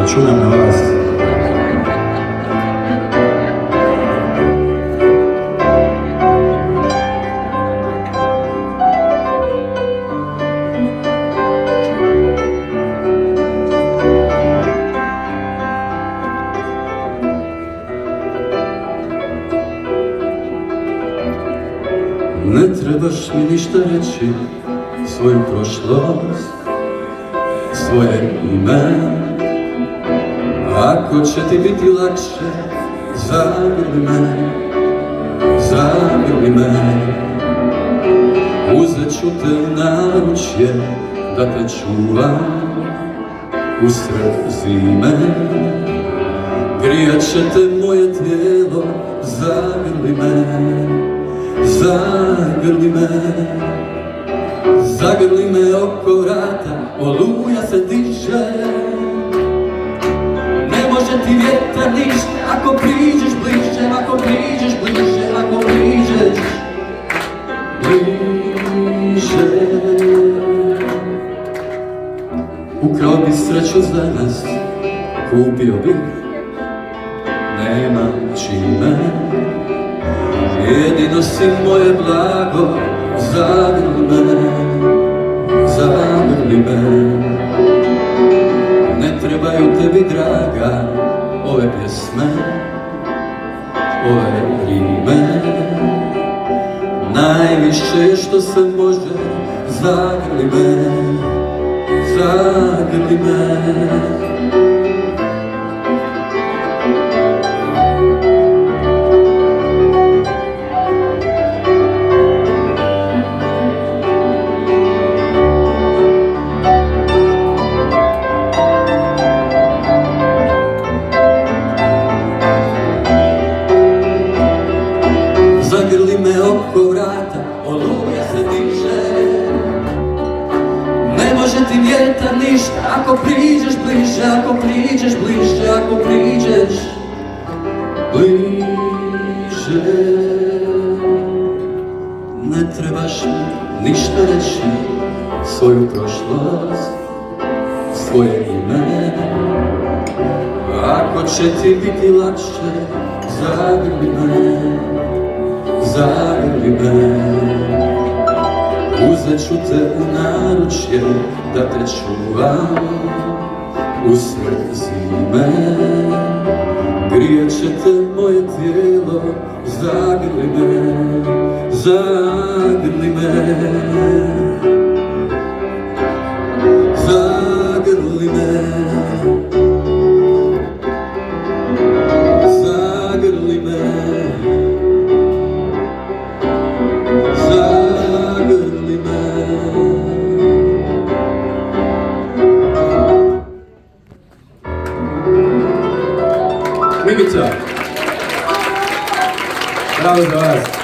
Računam na vas. Ne trebaš mi ništa reći, svoju prošlost, svoje ime. Ako će ti biti lakše, zagrli me, zagrli me. Uzet ću te u naručje, da te čuvam usred zime. Grijat će te moje tijelo, zagrli me, zagrli me. Zagrli me oko vrata, oluja se diže. Ne može ti vjetar ništa, ako priđeš bliže, ako priđeš bliže, ako priđeš bliže. Ukrao bi sreću za nas, kupio bih, nema čime. Jedino si moje blago, zagrli me, zagrli me. Ne trebaju tebi, draga, ove pjesme, ove rime. Najviše je što se može, zagrli me, zagrli me. Zagrli me oko vrata, oluja se diže. Ne može ti vjetar ništa, ako priđeš bliže, ako priđeš bliže, ako priđeš bliže. Ne trebaš mi ništa reći, svoju prošlost, svoje ime. Ako će ti biti lakše, zagrli me, zagrli me. Uzet ću te u naručje, da te čuvam usred zime. Grijet će te moje tijelo, zagrli me, zagrli me. Zagrli me, zagrli me. Mimica, bravo za vas.